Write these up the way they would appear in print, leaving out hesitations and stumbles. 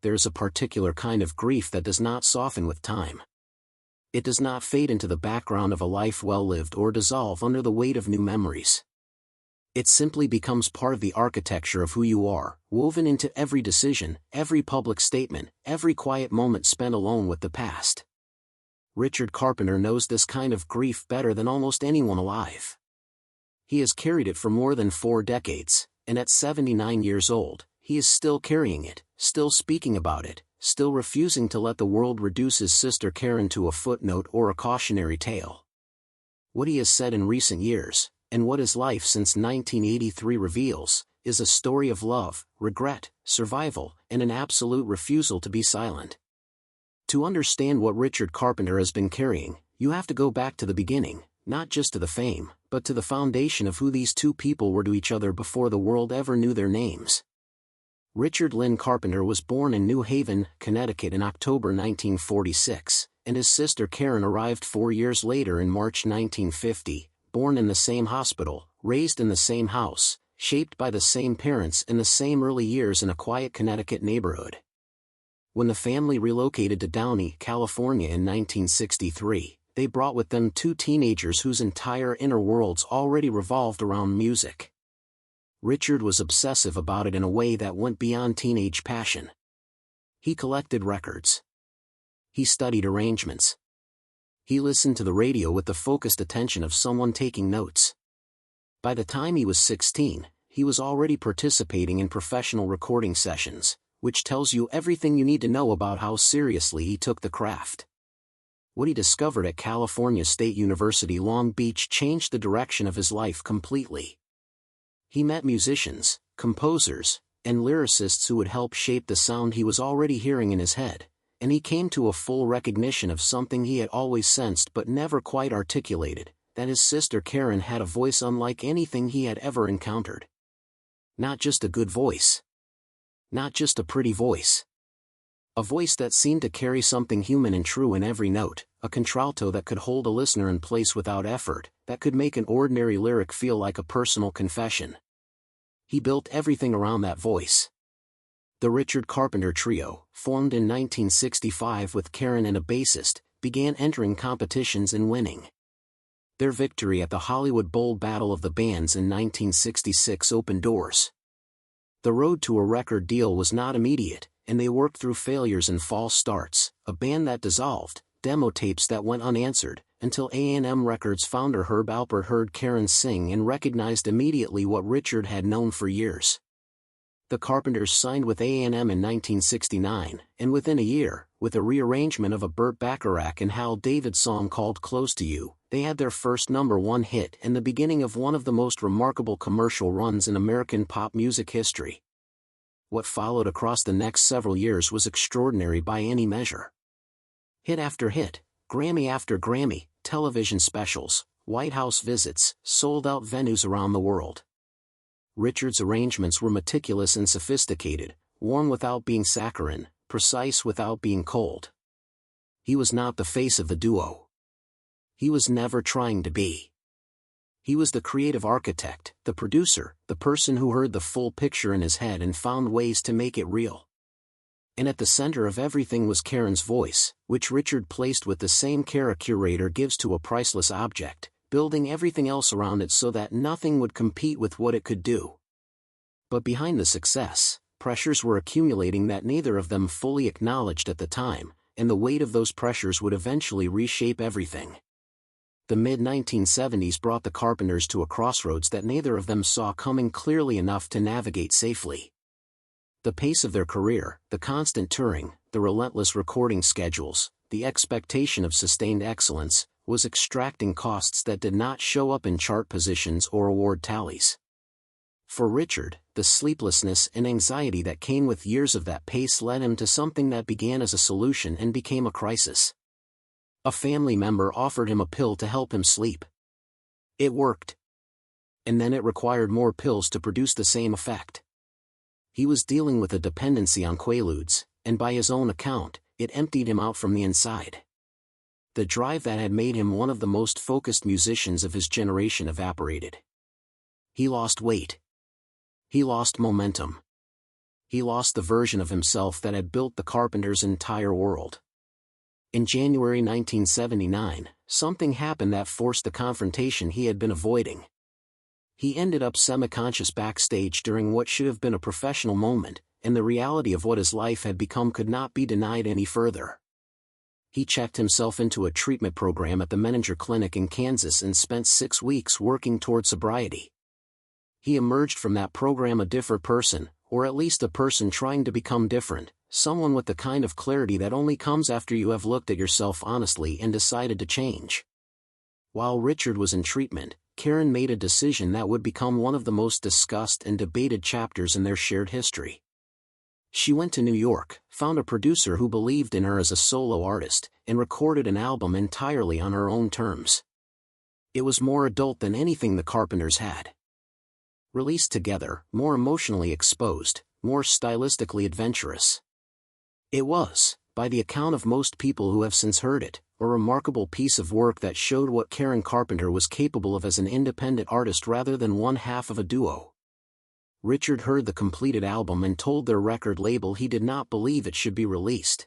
there is a particular kind of grief that does not soften with time. It does not fade into the background of a life well lived or dissolve under the weight of new memories. It simply becomes part of the architecture of who you are, woven into every decision, every public statement, every quiet moment spent alone with the past. Richard Carpenter knows this kind of grief better than almost anyone alive. He has carried it for more than 4 decades, and at 79 years old, he is still carrying it, still speaking about it, still refusing to let the world reduce his sister Karen to a footnote or a cautionary tale. What he has said in recent years, and what his life since 1983 reveals, is a story of love, regret, survival, and an absolute refusal to be silent. To understand what Richard Carpenter has been carrying, you have to go back to the beginning, not just to the fame, but to the foundation of who these two people were to each other before the world ever knew their names. Richard Lynn Carpenter was born in New Haven, Connecticut in October 1946, and his sister Karen arrived 4 years later in March 1950, born in the same hospital, raised in the same house, shaped by the same parents in the same early years in a quiet Connecticut neighborhood. When the family relocated to Downey, California in 1963, they brought with them 2 teenagers whose entire inner worlds already revolved around music. Richard was obsessive about it in a way that went beyond teenage passion. He collected records. He studied arrangements. He listened to the radio with the focused attention of someone taking notes. By the time he was 16, he was already participating in professional recording sessions, which tells you everything you need to know about how seriously he took the craft. What he discovered at California State University Long Beach changed the direction of his life completely. He met musicians, composers, and lyricists who would help shape the sound he was already hearing in his head, and he came to a full recognition of something he had always sensed but never quite articulated, that his sister Karen had a voice unlike anything he had ever encountered. Not just a good voice. Not just a pretty voice. A voice that seemed to carry something human and true in every note, a contralto that could hold a listener in place without effort, that could make an ordinary lyric feel like a personal confession. He built everything around that voice. The Richard Carpenter Trio, formed in 1965 with Karen and a bassist, began entering competitions and winning. Their victory at the Hollywood Bowl Battle of the Bands in 1966 opened doors. The road to a record deal was not immediate, and they worked through failures and false starts, a band that dissolved, demo tapes that went unanswered, until A&M Records founder Herb Alpert heard Karen sing and recognized immediately what Richard had known for years. The Carpenters signed with A&M in 1969, and within a year, with a rearrangement of a Burt Bacharach and Hal David song called Close to You, they had their first #1 hit and the beginning of one of the most remarkable commercial runs in American pop music history. What followed across the next several years was extraordinary by any measure. Hit after hit, Grammy after Grammy, television specials, White House visits, sold-out venues around the world. Richard's arrangements were meticulous and sophisticated, warm without being saccharine, precise without being cold. He was not the face of the duo. He was never trying to be. He was the creative architect, the producer, the person who heard the full picture in his head and found ways to make it real. And at the center of everything was Karen's voice, which Richard placed with the same care a curator gives to a priceless object, building everything else around it so that nothing would compete with what it could do. But behind the success, pressures were accumulating that neither of them fully acknowledged at the time, and the weight of those pressures would eventually reshape everything. The mid-1970s brought the Carpenters to a crossroads that neither of them saw coming clearly enough to navigate safely. The pace of their career, the constant touring, the relentless recording schedules, the expectation of sustained excellence, was extracting costs that did not show up in chart positions or award tallies. For Richard, the sleeplessness and anxiety that came with years of that pace led him to something that began as a solution and became a crisis. A family member offered him a pill to help him sleep. It worked. And then it required more pills to produce the same effect. He was dealing with a dependency on Quaaludes, and by his own account, it emptied him out from the inside. The drive that had made him one of the most focused musicians of his generation evaporated. He lost weight. He lost momentum. He lost the version of himself that had built the Carpenter's entire world. In January 1979, something happened that forced the confrontation he had been avoiding. He ended up semi-conscious backstage during what should have been a professional moment, and the reality of what his life had become could not be denied any further. He checked himself into a treatment program at the Menninger Clinic in Kansas and spent 6 weeks working toward sobriety. He emerged from that program a different person, or at least a person trying to become different, someone with the kind of clarity that only comes after you have looked at yourself honestly and decided to change. While Richard was in treatment, Karen made a decision that would become one of the most discussed and debated chapters in their shared history. She went to New York, found a producer who believed in her as a solo artist, and recorded an album entirely on her own terms. It was more adult than anything the Carpenters had released together, more emotionally exposed, more stylistically adventurous. It was, by the account of most people who have since heard it, a remarkable piece of work that showed what Karen Carpenter was capable of as an independent artist rather than one half of a duo. Richard heard the completed album and told their record label he did not believe it should be released.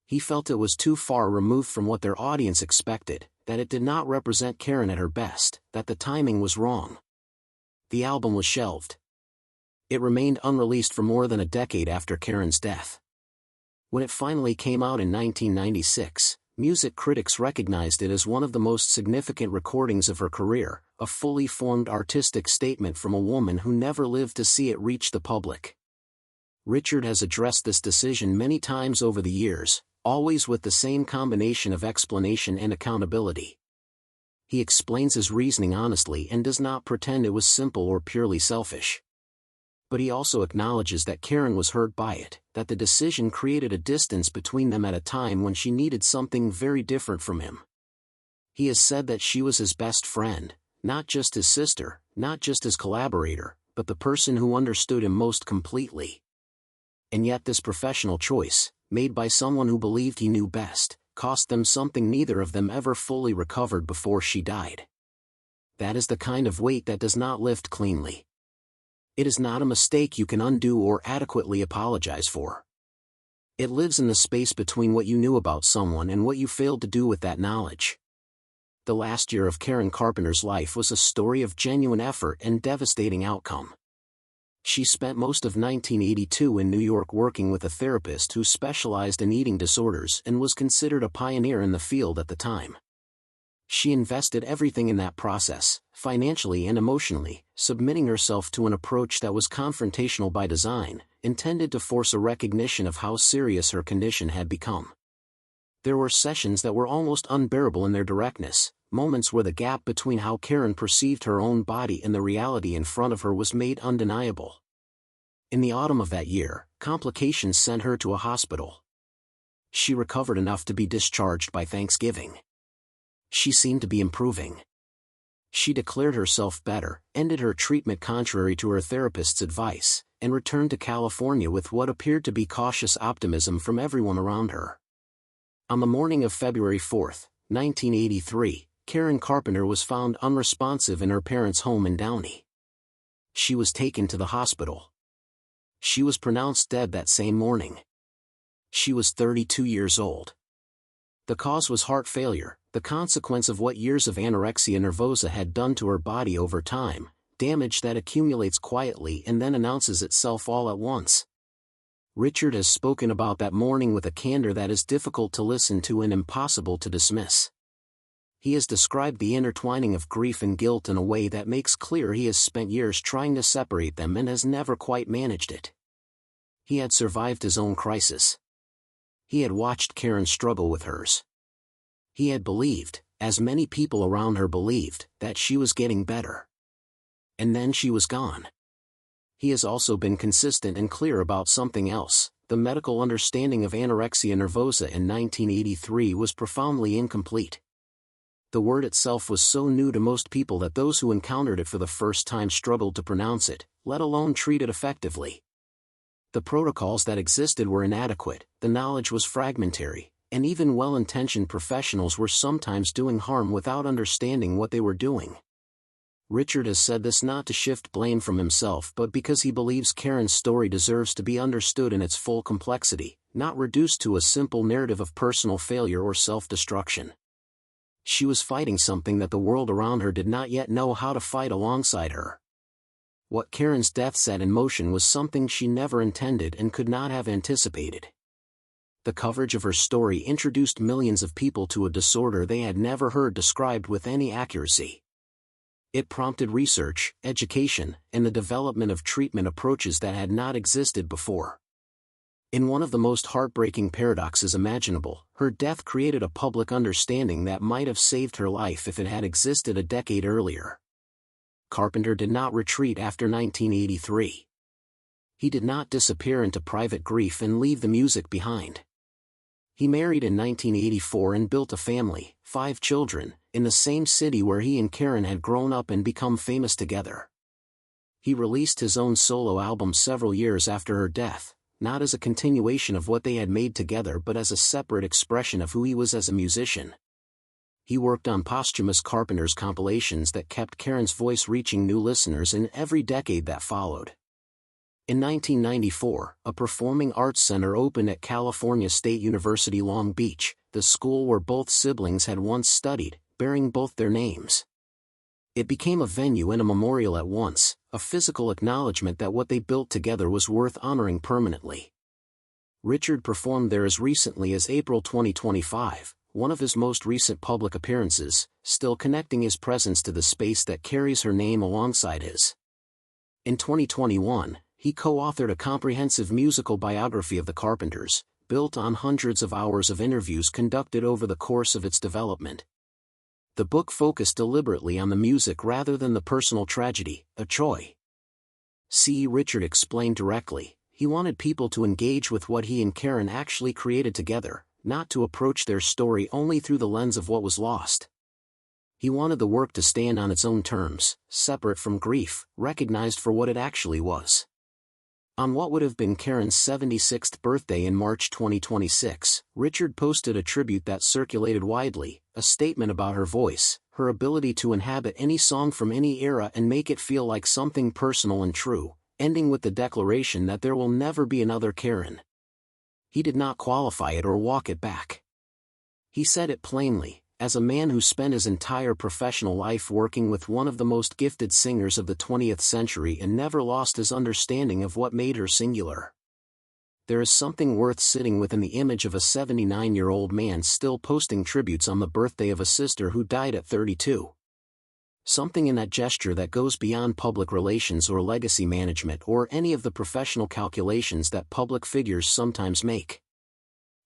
He felt it was too far removed from what their audience expected, that it did not represent Karen at her best, that the timing was wrong. The album was shelved. It remained unreleased for more than a decade after Karen's death. When it finally came out in 1996, music critics recognized it as one of the most significant recordings of her career, a fully formed artistic statement from a woman who never lived to see it reach the public. Richard has addressed this decision many times over the years, always with the same combination of explanation and accountability. He explains his reasoning honestly and does not pretend it was simple or purely selfish. But he also acknowledges that Karen was hurt by it, that the decision created a distance between them at a time when she needed something very different from him. He has said that she was his best friend, not just his sister, not just his collaborator, but the person who understood him most completely. And yet this professional choice, made by someone who believed he knew best, cost them something neither of them ever fully recovered before she died. That is the kind of weight that does not lift cleanly. It is not a mistake you can undo or adequately apologize for. It lives in the space between what you knew about someone and what you failed to do with that knowledge. The last year of Karen Carpenter's life was a story of genuine effort and devastating outcome. She spent most of 1982 in New York working with a therapist who specialized in eating disorders and was considered a pioneer in the field at the time. She invested everything in that process, financially and emotionally, submitting herself to an approach that was confrontational by design, intended to force a recognition of how serious her condition had become. There were sessions that were almost unbearable in their directness, moments where the gap between how Karen perceived her own body and the reality in front of her was made undeniable. In the autumn of that year, complications sent her to a hospital. She recovered enough to be discharged by Thanksgiving. She seemed to be improving. She declared herself better, ended her treatment contrary to her therapist's advice, and returned to California with what appeared to be cautious optimism from everyone around her. On the morning of February 4, 1983, Karen Carpenter was found unresponsive in her parents' home in Downey. She was taken to the hospital. She was pronounced dead that same morning. She was 32 years old. The cause was heart failure, the consequence of what years of anorexia nervosa had done to her body over time, damage that accumulates quietly and then announces itself all at once. Richard has spoken about that morning with a candor that is difficult to listen to and impossible to dismiss. He has described the intertwining of grief and guilt in a way that makes clear he has spent years trying to separate them and has never quite managed it. He had survived his own crisis. He had watched Karen struggle with hers. He had believed, as many people around her believed, that she was getting better. And then she was gone. He has also been consistent and clear about something else. The medical understanding of anorexia nervosa in 1983 was profoundly incomplete. The word itself was so new to most people that those who encountered it for the first time struggled to pronounce it, let alone treat it effectively. The protocols that existed were inadequate, the knowledge was fragmentary, and even well-intentioned professionals were sometimes doing harm without understanding what they were doing. Richard has said this not to shift blame from himself but because he believes Karen's story deserves to be understood in its full complexity, not reduced to a simple narrative of personal failure or self-destruction. She was fighting something that the world around her did not yet know how to fight alongside her. What Karen's death set in motion was something she never intended and could not have anticipated. The coverage of her story introduced millions of people to a disorder they had never heard described with any accuracy. It prompted research, education, and the development of treatment approaches that had not existed before. In one of the most heartbreaking paradoxes imaginable, her death created a public understanding that might have saved her life if it had existed a decade earlier. Carpenter did not retreat after 1983. He did not disappear into private grief and leave the music behind. He married in 1984 and built a family, 5 children, in the same city where he and Karen had grown up and become famous together. He released his own solo album several years after her death, not as a continuation of what they had made together but as a separate expression of who he was as a musician. He worked on posthumous Carpenter's compilations that kept Karen's voice reaching new listeners in every decade that followed. In 1994, a performing arts center opened at California State University Long Beach, the school where both siblings had once studied, bearing both their names. It became a venue and a memorial at once, a physical acknowledgement that what they built together was worth honoring permanently. Richard performed there as recently as April 2025, one of his most recent public appearances, still connecting his presence to the space that carries her name alongside his. In 2021, he co-authored a comprehensive musical biography of the Carpenters, built on hundreds of hours of interviews conducted over the course of its development. The book focused deliberately on the music rather than the personal tragedy, a choice. Richard explained directly, he wanted people to engage with what he and Karen actually created together, not to approach their story only through the lens of what was lost. He wanted the work to stand on its own terms, separate from grief, recognized for what it actually was. On what would have been Karen's 76th birthday in March 2026, Richard posted a tribute that circulated widely, a statement about her voice, her ability to inhabit any song from any era and make it feel like something personal and true, ending with the declaration that there will never be another Karen. He did not qualify it or walk it back. He said it plainly, as a man who spent his entire professional life working with one of the most gifted singers of the 20th century and never lost his understanding of what made her singular. There is something worth sitting with in the image of a 79-year-old man still posting tributes on the birthday of a sister who died at 32. Something in that gesture that goes beyond public relations or legacy management or any of the professional calculations that public figures sometimes make.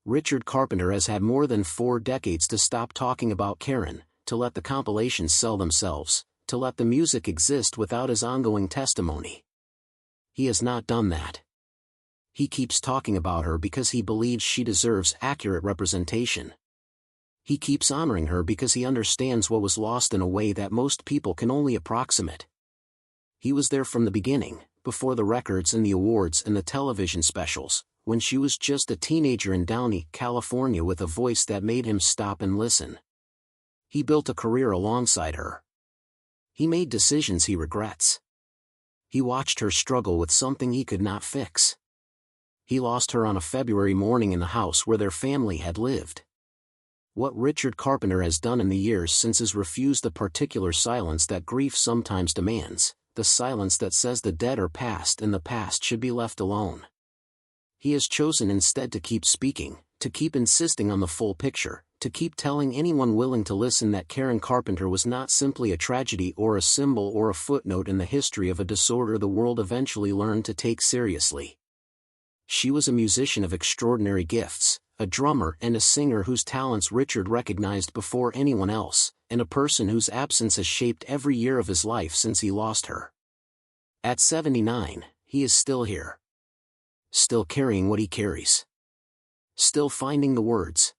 Richard Carpenter has had more than 4 decades to stop talking about Karen, to let the compilations sell themselves, to let the music exist without his ongoing testimony. He has not done that. He keeps talking about her because he believes she deserves accurate representation. He keeps honoring her because he understands what was lost in a way that most people can only approximate. He was there from the beginning, before the records and the awards and the television specials, when she was just a teenager in Downey, California with a voice that made him stop and listen. He built a career alongside her. He made decisions he regrets. He watched her struggle with something he could not fix. He lost her on a February morning in the house where their family had lived. What Richard Carpenter has done in the years since is refused the particular silence that grief sometimes demands, the silence that says the dead are past and the past should be left alone. He has chosen instead to keep speaking, to keep insisting on the full picture, to keep telling anyone willing to listen that Karen Carpenter was not simply a tragedy or a symbol or a footnote in the history of a disorder the world eventually learned to take seriously. She was a musician of extraordinary gifts, a drummer and a singer whose talents Richard recognized before anyone else, and a person whose absence has shaped every year of his life since he lost her. At 79, he is still here. Still carrying what he carries. Still finding the words,